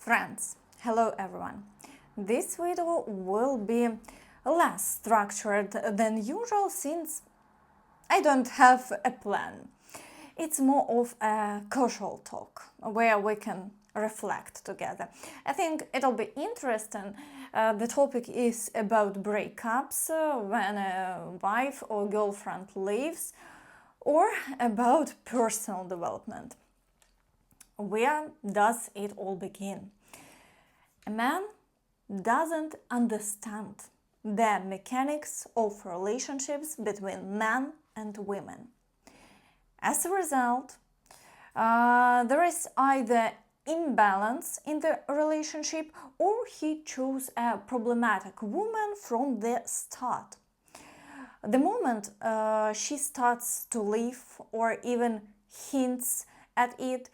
Friends, hello everyone. This video will be less structured than usual since I don't have a plan. It's more of a casual talk where we can reflect together. I think it'll be interesting. The topic is about breakups when a wife or girlfriend leaves, or about personal development. Where does it all begin? A man doesn't understand the mechanics of relationships between men and women. As a result, there is either imbalance in the relationship or he chose a problematic woman from the start. The moment she starts to leave or even hints at it,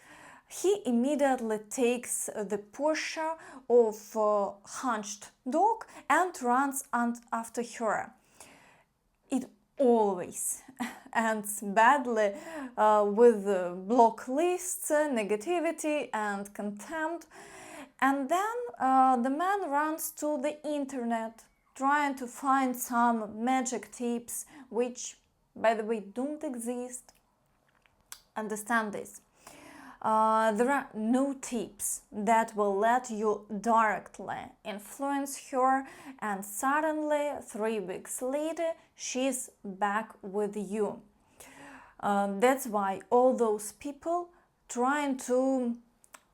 he immediately takes the posture of a hunched dog and runs after her. It always ends badly with block lists, negativity and contempt. And then the man runs to the internet trying to find some magic tips which, by the way, don't exist. Understand this. There are no tips that will let you directly influence her, and suddenly 3 weeks later she's back with you. That's why all those people trying to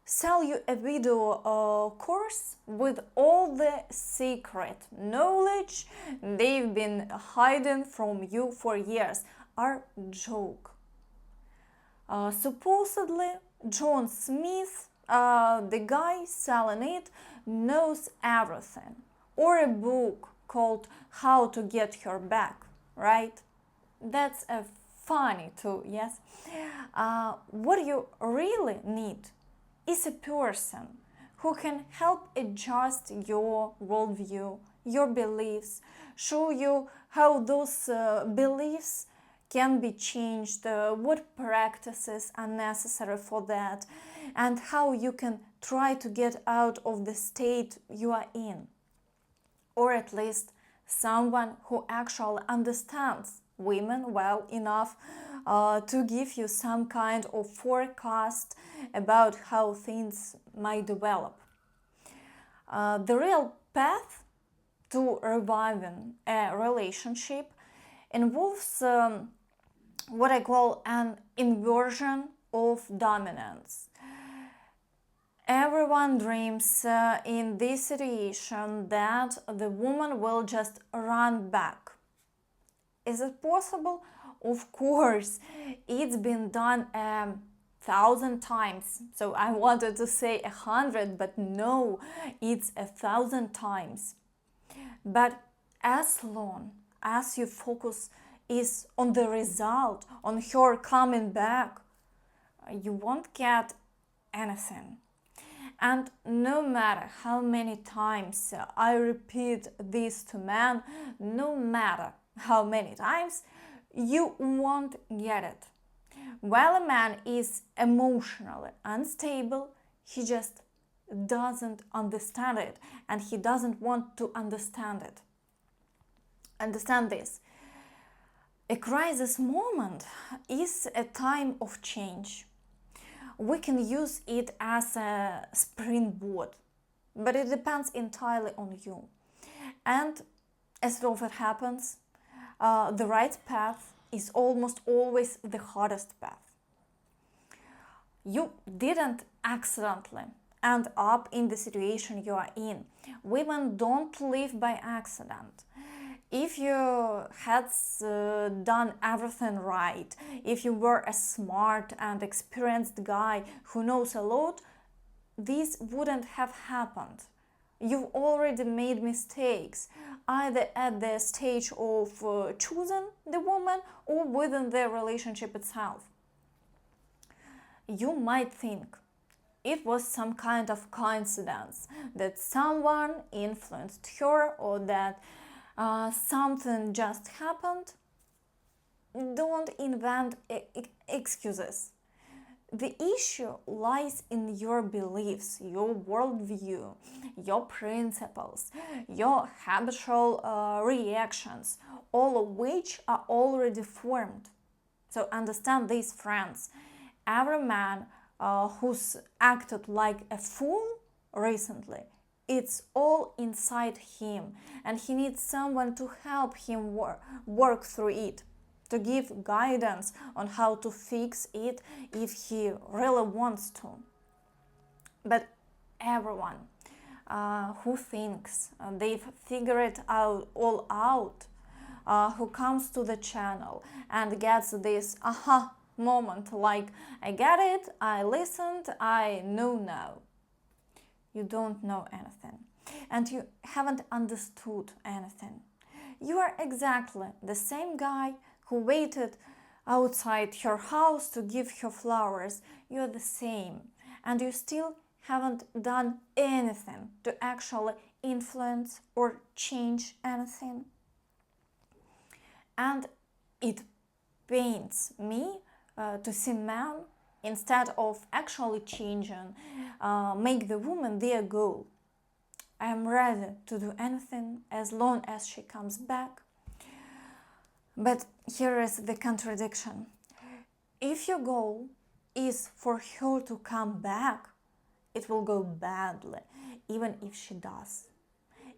sell you a video course with all the secret knowledge they've been hiding from you for years are joke. Supposedly John Smith, the guy selling it, knows everything. Or a book called How to Get Her Back, right? That's a funny too, yes? What you really need is a person who can help adjust your worldview, your beliefs, show you how those beliefs can be changed, what practices are necessary for that, and how you can try to get out of the state you are in. Or at least someone who actually understands women well enough to give you some kind of forecast about how things might develop. The real path to reviving a relationship involves what I call an inversion of dominance. Everyone dreams in this situation that the woman will just run back. Is it possible? Of course, it's been done 1,000 times. So I wanted to say 100, but no, it's 1,000 times. But as long as you focus is on the result, on her coming back, you won't get anything. And no matter how many times I repeat this to men, no matter how many times, you won't get it. While a man is emotionally unstable, he just doesn't understand it, and he doesn't want to understand it. Understand this. A crisis moment is a time of change. We can use it as a springboard, but it depends entirely on you. And as it often happens, the right path is almost always the hardest path. You didn't accidentally end up in the situation you are in. Women don't live by accident. If you had done everything right, if you were a smart and experienced guy who knows a lot, this wouldn't have happened. You've already made mistakes, either at the stage of choosing the woman or within the relationship itself. You might think it was some kind of coincidence that someone influenced her or that something just happened. Don't invent excuses. The issue lies in your beliefs, your worldview, your principles, your habitual reactions, all of which are already formed. So understand this, friends. Every man who's acted like a fool recently, it's all inside him, and he needs someone to help him work through it, to give guidance on how to fix it if he really wants to. But everyone who thinks they've figured it all out, who comes to the channel and gets this aha moment, like, I get it, I listened, I know now. You don't know anything, and you haven't understood anything. You are exactly the same guy who waited outside her house to give her flowers. You're the same, and you still haven't done anything to actually influence or change anything. And it pains me to see men, instead of actually changing, make the woman their goal. I am ready to do anything as long as she comes back. But here is the contradiction. If your goal is for her to come back, it will go badly, even if she does.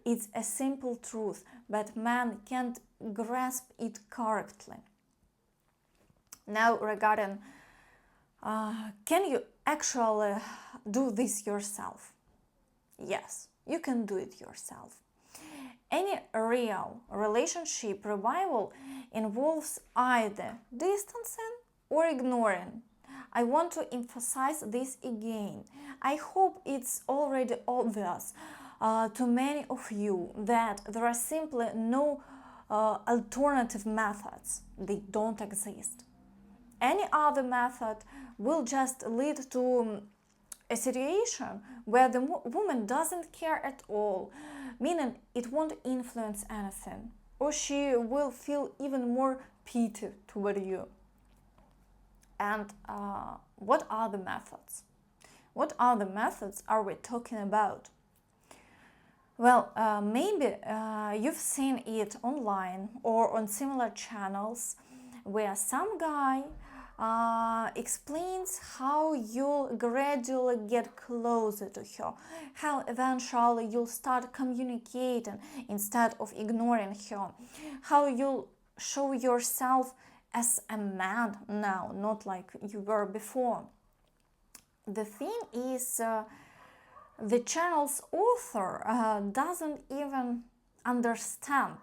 It's a simple truth, but man can't grasp it correctly. Now, regarding can you actually do this yourself? Yes, you can do it yourself. Any real relationship revival involves either distancing or ignoring. I want to emphasize this again. I hope it's already obvious to many of you that there are simply no alternative methods. They don't exist. Any other method will just lead to a situation where the woman doesn't care at all, meaning it won't influence anything, or she will feel even more pity toward you. And what are the methods? What other methods are we talking about? Well, maybe you've seen it online or on similar channels where some guy explains how you'll gradually get closer to her, how eventually you'll start communicating instead of ignoring her, how you'll show yourself as a man now, not like you were before. The thing is, the channel's author doesn't even understand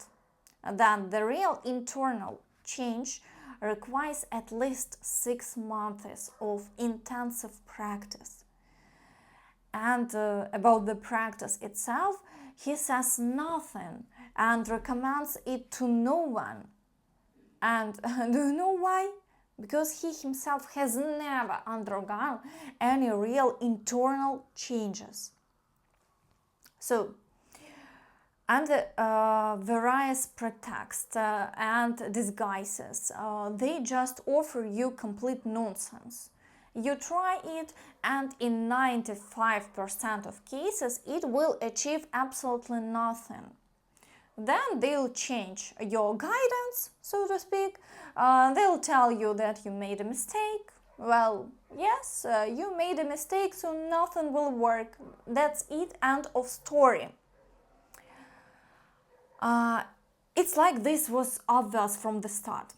that the real internal change requires at least 6 months of intensive practice. And about the practice itself, he says nothing and recommends it to no one. And do you know why? Because he himself has never undergone any real internal changes. So, under various pretexts and disguises, they just offer you complete nonsense. You try it, and in 95% of cases, it will achieve absolutely nothing. Then they'll change your guidance, so to speak. They'll tell you that you made a mistake. Well, yes, you made a mistake, so nothing will work. That's it, end of story. It's like this was obvious from the start.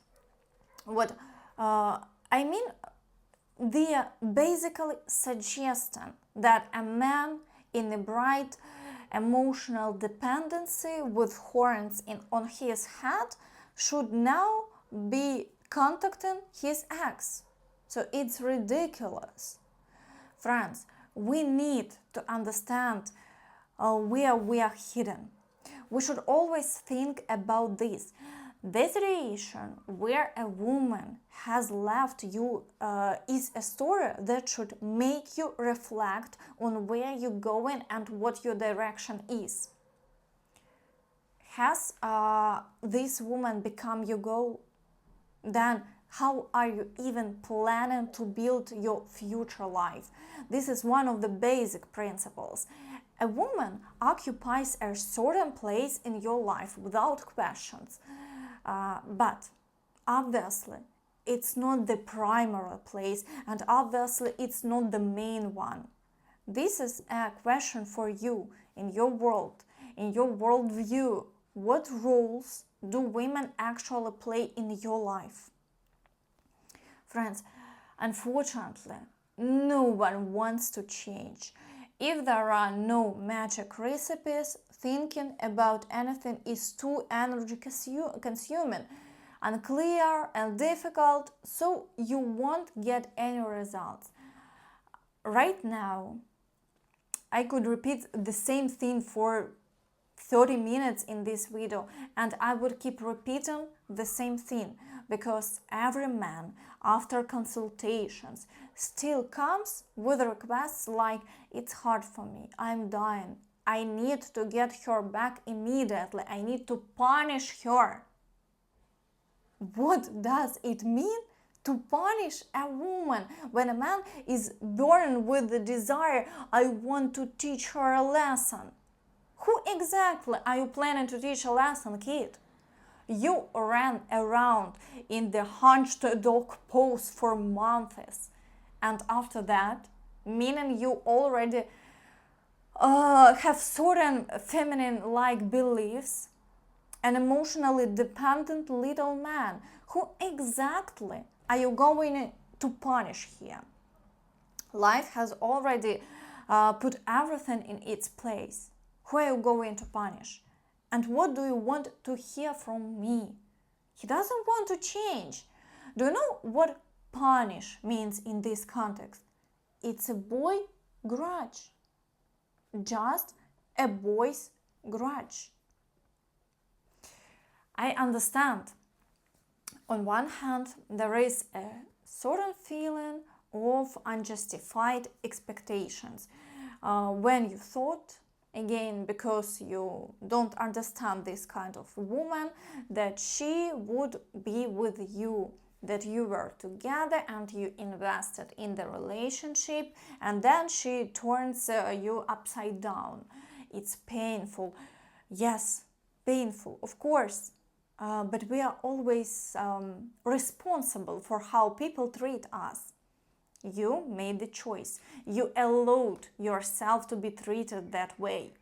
What I mean, they're basically suggesting that a man in a bright emotional dependency with horns on his head should now be contacting his ex. So it's ridiculous. Friends, we need to understand where we are hidden. We should always think about this. The situation where a woman has left you is a story that should make you reflect on where you're going and what your direction is. Has this woman become your goal? Then How are you even planning to build your future life? This is one of the basic principles. A woman occupies a certain place in your life without questions. But obviously, it's not the primary place, and obviously, it's not the main one. This is a question for you in your world, in your worldview. What roles do women actually play in your life? Friends, unfortunately, no one wants to change. If there are no magic recipes, thinking about anything is too energy consuming, unclear and difficult, so you won't get any results. Right now, I could repeat the same thing for 30 minutes in this video, and I would keep repeating the same thing, because every man, after consultations, still comes with requests like, it's hard for me, I'm dying, I need to get her back immediately, I need to punish her. What does it mean to punish a woman when a man is burdened with the desire, I want to teach her a lesson? Who exactly are you planning to teach a lesson, kid? You ran around in the hunched dog pose for months, and after that, meaning you already have certain feminine-like beliefs, an emotionally dependent little man. Who exactly are you going to punish here? Life has already put everything in its place. Who are you going to punish? And what do you want to hear from me? He doesn't want to change. Do you know what punish means in this context? It's a boy grudge. Just a boy's grudge. I understand. On one hand, there is a certain feeling of unjustified expectations. When you thought, again, because you don't understand this kind of woman, that she would be with you, that you were together and you invested in the relationship, and then she turns you upside down. It's painful. Yes, painful, of course. But we are always responsible for how people treat us. You made the choice. You allowed yourself to be treated that way.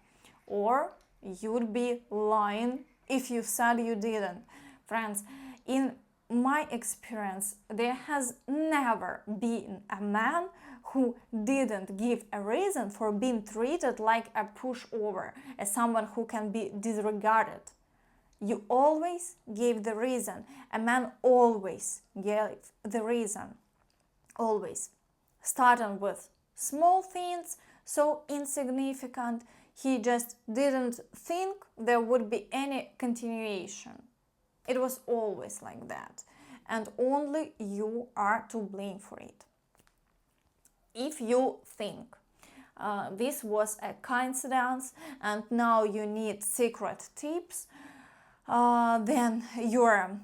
Or you'd be lying if you said you didn't. Friends, in my experience, there has never been a man who didn't give a reason for being treated like a pushover, as someone who can be disregarded. You always gave the reason. A man always gave the reason. Always. Starting with small things, so insignificant, he just didn't think there would be any continuation. It was always like that. And only you are to blame for it. If you think this was a coincidence and now you need secret tips, then you're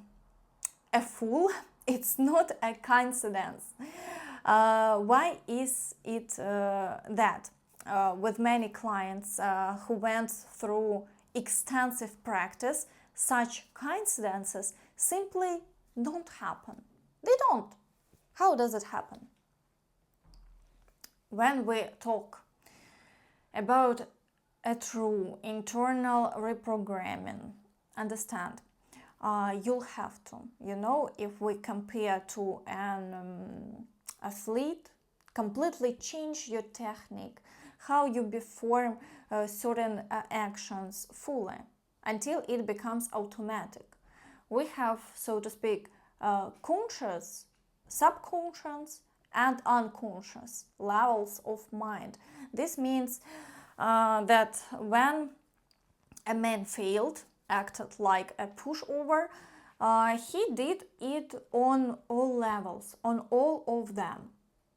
a fool. It's not a coincidence. Why is it that with many clients who went through extensive practice, such coincidences simply don't happen? They don't. How does it happen? When we talk about a true internal reprogramming, understand, you'll have to, if we compare to an athlete, completely change your technique, how you perform certain actions fully, until it becomes automatic. We have, so to speak, conscious, subconscious, and unconscious levels of mind. This means that when a man failed, acted like a pushover, he did it on all levels, on all of them.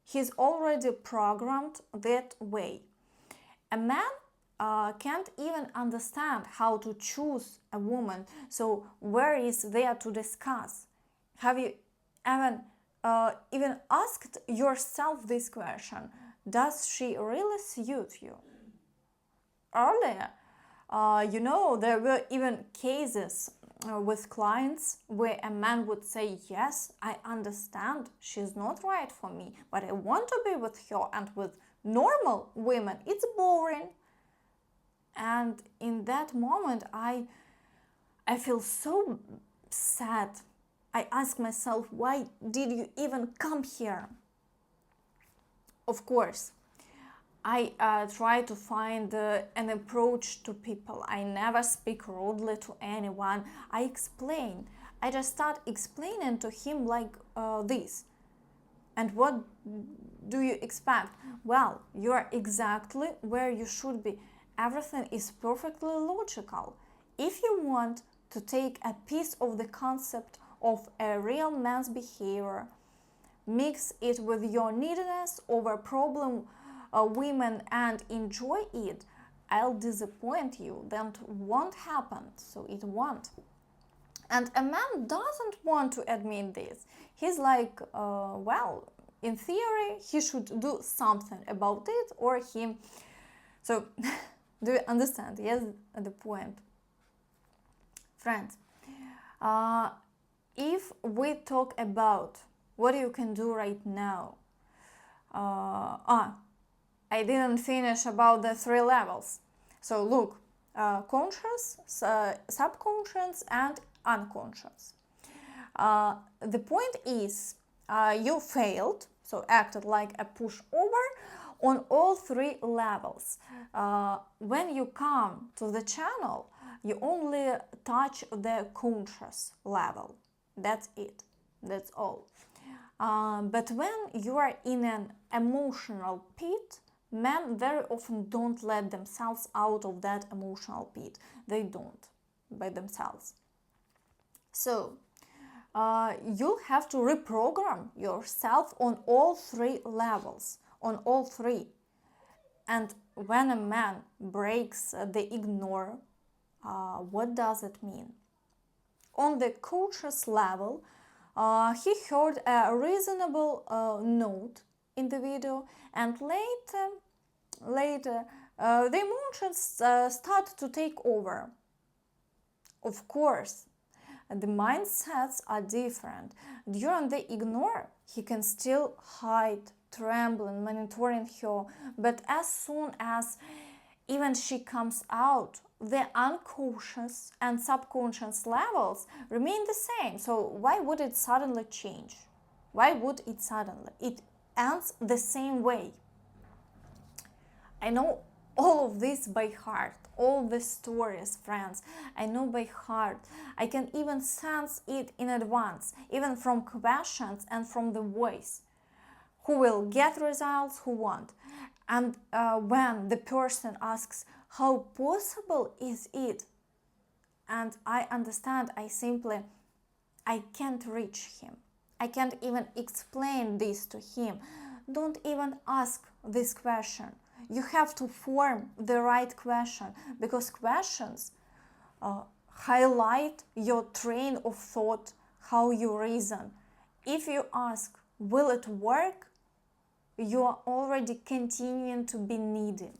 He's already programmed that way. A man can't even understand how to choose a woman, so where is there to discuss? Have you Even asked yourself this question: does she really suit you? Earlier, there were even cases with clients where a man would say, yes, I understand she's not right for me, but I want to be with her, and with normal women it's boring. And in that moment, I feel so sad. I ask myself, why did you even come here? Of course, I try to find an approach to people. I never speak rudely to anyone. I explain. I just start explaining to him like this. And what do you expect? Well, you are exactly where you should be. Everything is perfectly logical. If you want to take a piece of the concept of a real man's behavior, mix it with your neediness over problem women and enjoy it, I'll disappoint you. That won't happen, so it won't. And a man doesn't want to admit this. He's like, well, in theory, he should do something about it, or he. So, do you understand? Yes, the point. Friends, if we talk about what you can do right now, I didn't finish about the 3 levels. So look, conscious, subconscious, and unconscious. The point is, you failed, so acted like a pushover on all 3 levels. When you come to the channel, you only touch the conscious level. That's it. That's all. But when you are in an emotional pit, men very often don't let themselves out of that emotional pit. They don't by themselves. So you'll have to reprogram yourself on all 3 levels, on all 3. And when a man breaks the ignore, what does it mean? On the conscious level, he heard a reasonable note in the video, and later the emotions start to take over. Of course, the mindsets are different. During the ignore, he can still hide, trembling, monitoring her, but as soon as even she comes out, the unconscious and subconscious levels remain the same. So why would it suddenly change? Why would it suddenly? It ends the same way. I know all of this by heart, all the stories, friends. I know by heart. I can even sense it in advance, even from questions and from the voice. Who will get results, who won't. And when the person asks, how possible is it? And I understand, I can't reach him. I can't even explain this to him. Don't even ask this question. You have to form the right question, because questions highlight your train of thought, how you reason. If you ask, will it work? You are already continuing to be needy.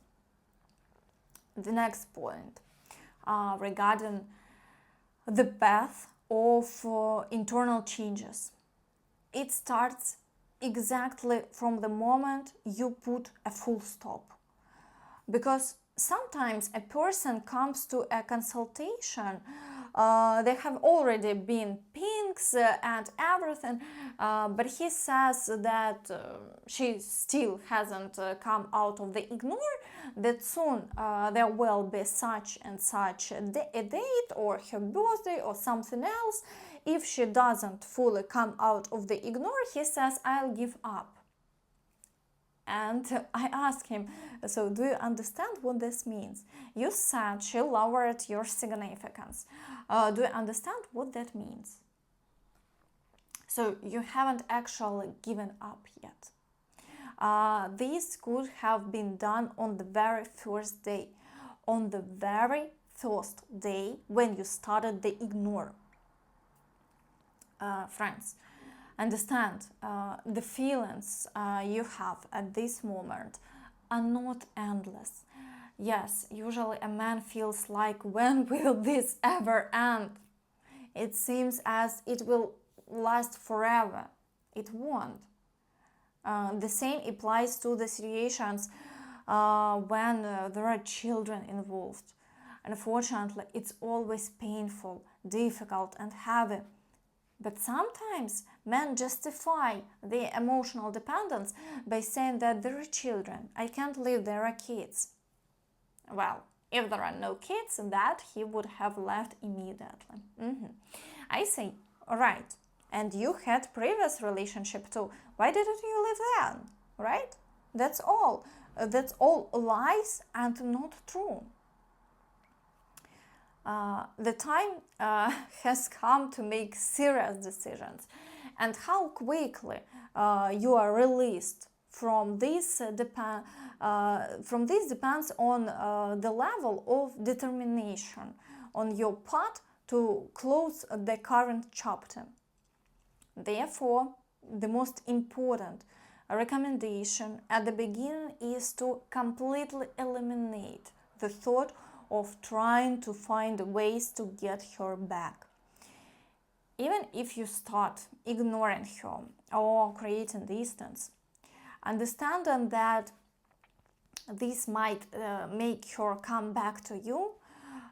The next point regarding the path of internal changes. It starts exactly from the moment you put a full stop. Because sometimes a person comes to a consultation, they have already been pinks and everything, but he says that she still hasn't come out of the ignore, that soon there will be such and such a date, or her birthday, or something else. If she doesn't fully come out of the ignore, he says, I'll give up. And I asked him, so do you understand what this means? You said she lowered your significance. Do you understand what that means? So you haven't actually given up yet. This could have been done on the very first day. On the very first day when you started the ignore. Friends, Understand, the feelings you have at this moment are not endless. Yes, usually a man feels like, when will this ever end? It seems as it will last forever. It won't. The same applies to the situations when there are children involved. Unfortunately, it's always painful, difficult, and heavy. But sometimes men justify their emotional dependence by saying that there are children. I can't live, there are kids. Well, if there are no kids, that he would have left immediately. I say, alright, and you had previous relationship too. Why didn't you leave then? Right? That's all. That's all lies and not true. The time has come to make serious decisions, and how quickly you are released from this depends on the level of determination on your part to close the current chapter. Therefore, the most important recommendation at the beginning is to completely eliminate the thought of trying to find ways to get her back. Even if you start ignoring her or creating distance, understanding that this might make her come back to you,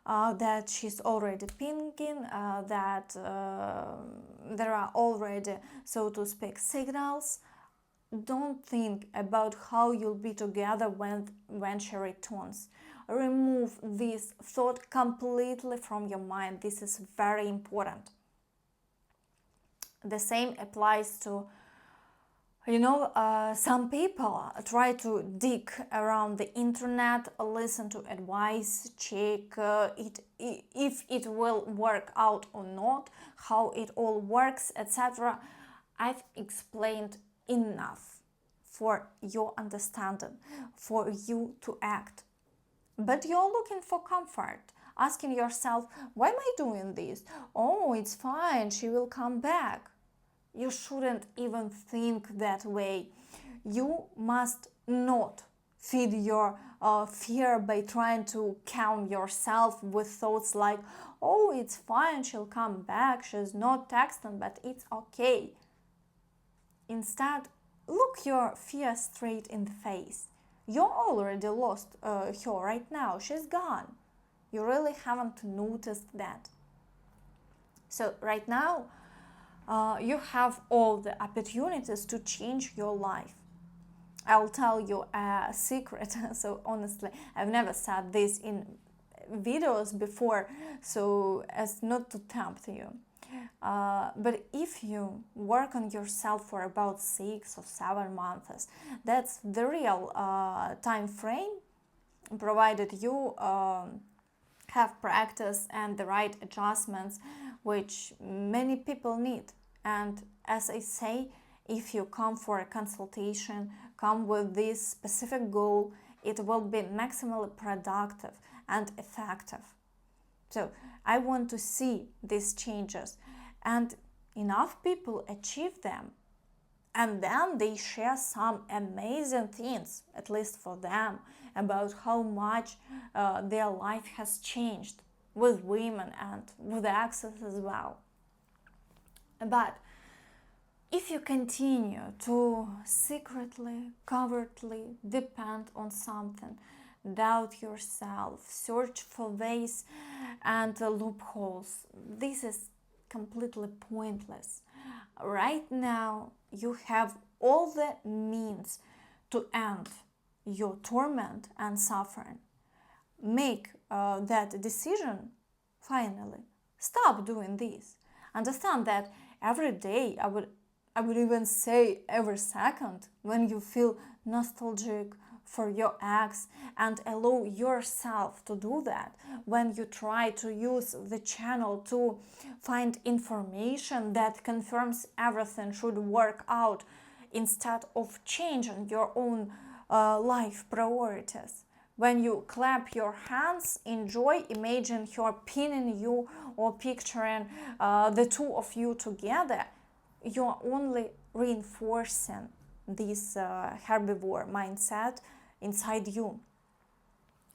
that she's already pinging, that there are already, so to speak, signals. Don't think about how you'll be together when she returns. Remove this thought completely from your mind. This is very important. The same applies to, some people try to dig around the internet, listen to advice, check if it will work out or not, how it all works, etc. I've explained enough for your understanding, for you to act. But you're looking for comfort, asking yourself, why am I doing this? Oh, it's fine, she will come back. You shouldn't even think that way. You must not feed your fear by trying to calm yourself with thoughts like, oh, it's fine, she'll come back, she's not texting, but it's okay. Instead, look your fear straight in the face. You already lost her right now. She's gone. You really haven't noticed that. So right now, you have all the opportunities to change your life. I'll tell you a secret. So honestly, I've never said this in videos before, so as not to tempt you. But if you work on yourself for about 6 or 7 months, that's the real time frame, provided you have practice and the right adjustments, which many people need. And as I say, if you come for a consultation, come with this specific goal, it will be maximally productive and effective. So I want to see these changes, and enough people achieve them, and then they share some amazing things, at least for them, about how much their life has changed with women and with access as well. But if you continue to secretly, covertly depend on something, doubt yourself, search for ways and loopholes, this is completely pointless. Right now, you have all the means to end your torment and suffering. Make that decision finally. Stop doing this. Understand that every day, I would even say every second, when you feel nostalgic for your ex, and allow yourself to do that, when you try to use the channel to find information that confirms everything should work out instead of changing your own life priorities. When you clap your hands, enjoy, imagine her pinning you or picturing the two of you together, you're only reinforcing this herbivore mindset inside you.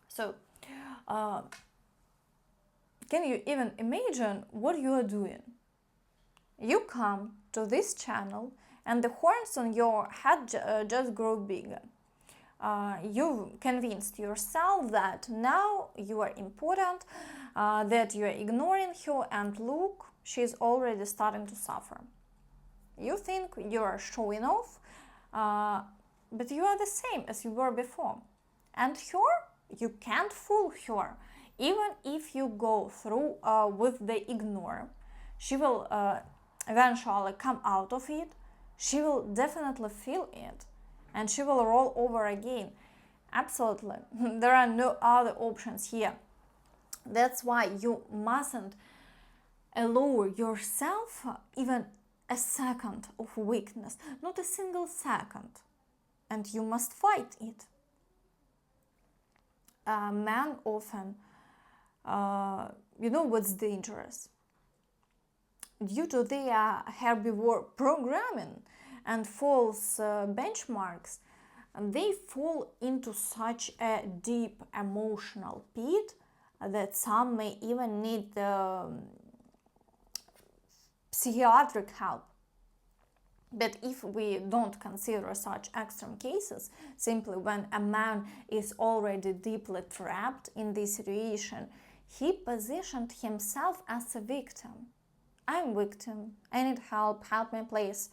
So, can you even imagine what you are doing? You come to this channel and the horns on your head just grow bigger. You convinced yourself that now you are important, that you are ignoring her, and look, she's already starting to suffer. You think you are showing off, but you are the same as you were before. And her, you can't fool her. Even if you go through with the ignore, she will eventually come out of it. She will definitely feel it, and she will roll over again. Absolutely. There are no other options here. That's why you mustn't allow yourself even a second of weakness, not a single second. And you must fight it. Men often, you know what's dangerous? Due to their herbivore programming and false benchmarks, they fall into such a deep emotional pit that some may even need psychiatric help. But if we don't consider such extreme cases, simply when a man is already deeply trapped in this situation, he positioned himself as a victim. I'm victim, I need help me please.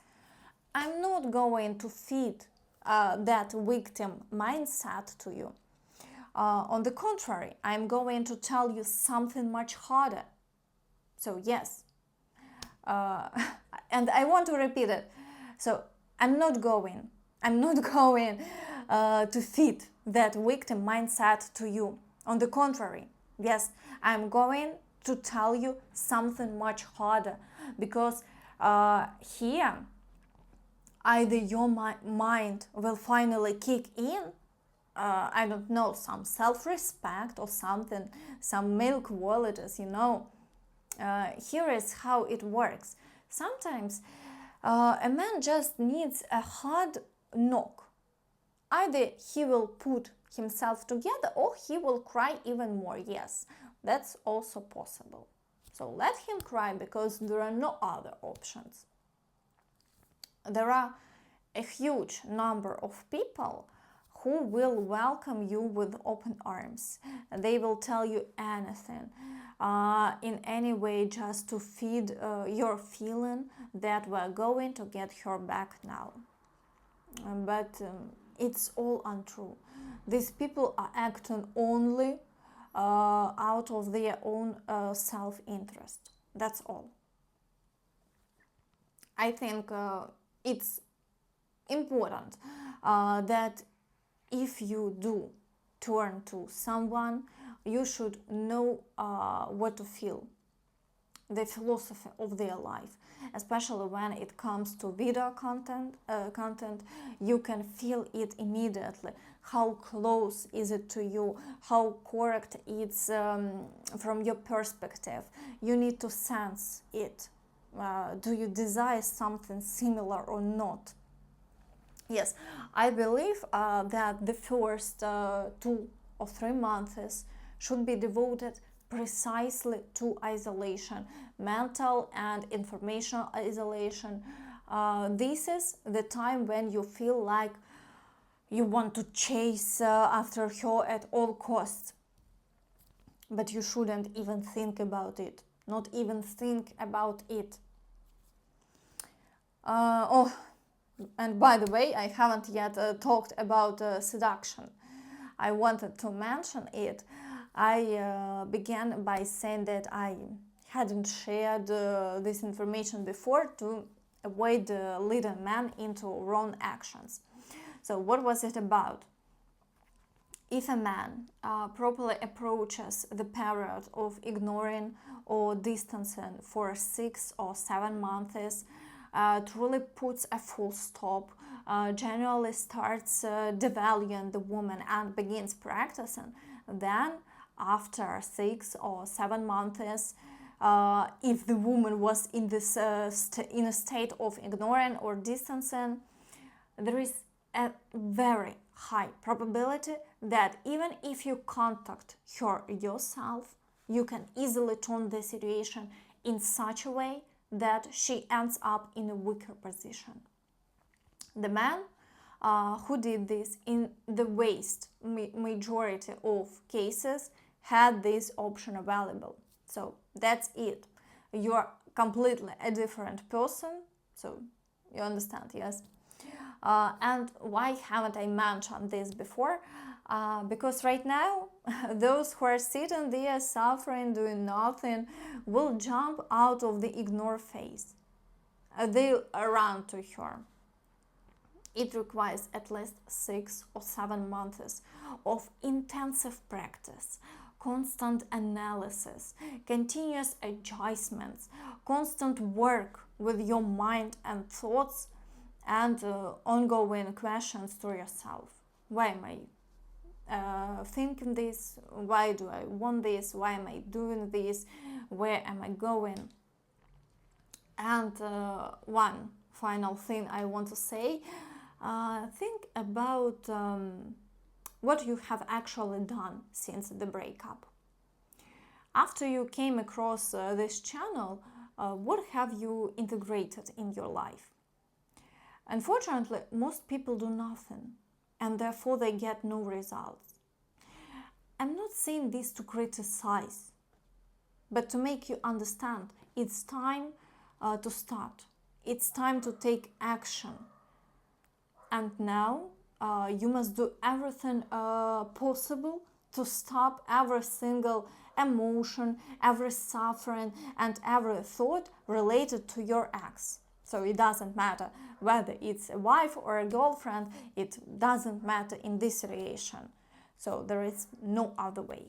I'm not going to feed that victim mindset to you. On the contrary, I'm going to tell you something much harder. So yes, and I want to repeat it. So I'm not going to feed that victim mindset to you. On the contrary, yes, I'm going to tell you something much harder, because here either your mind will finally kick in, I don't know, some self-respect or something, some male qualities, you know. Here is how it works. Sometimes a man just needs a hard knock. Either he will put himself together or he will cry even more. Yes, that's also possible. So let him cry, because there are no other options. There are a huge number of people who will welcome you with open arms. They will tell you anything, in any way, just to feed your feeling that we're going to get her back now. But it's all untrue. These people are acting only out of their own self-interest. That's all. I think it's important that if you do turn to someone, you should know what to feel, the philosophy of their life. Especially when it comes to video content, you can feel it immediately. How close is it to you? How correct it's from your perspective? You need to sense it. Do you desire something similar or not? Yes, I believe that the first 2 or 3 months should be devoted precisely to isolation, mental and informational isolation. This is the time when you feel like you want to chase after her at all costs. But you shouldn't even think about it. Not even think about it. Oh, and by the way, I haven't yet talked about seduction. I wanted to mention it. I began by saying that I hadn't shared this information before to avoid leading men into wrong actions. So what was it about? If a man properly approaches the period of ignoring or distancing for 6 or 7 months, truly puts a full stop, generally starts devaluing the woman and begins practicing, then after 6 or 7 months, if the woman was in this in a state of ignoring or distancing, there is a very high probability that even if you contact her yourself, you can easily turn the situation in such a way that she ends up in a weaker position. The man who did this in the vast majority of cases had this option available. So that's it. You are completely a different person. So you understand, yes? And why haven't I mentioned this before? Because right now, those who are sitting there suffering, doing nothing, will jump out of the ignore phase. They'll run to her. It requires at least 6 or 7 months of intensive practice, constant analysis, continuous adjustments, constant work with your mind and thoughts, and ongoing questions to yourself. Why am I thinking this? Why do I want this? Why am I doing this? Where am I going? And one final thing I want to say, think about what you have actually done since the breakup. After you came across this channel, what have you integrated in your life? Unfortunately, most people do nothing, and therefore they get no results. I'm not saying this to criticize, but to make you understand it's time to start. It's time to take action. And now you must do everything possible to stop every single emotion, every suffering, and every thought related to your ex. So it doesn't matter whether it's a wife or a girlfriend, it doesn't matter in this situation. So there is no other way.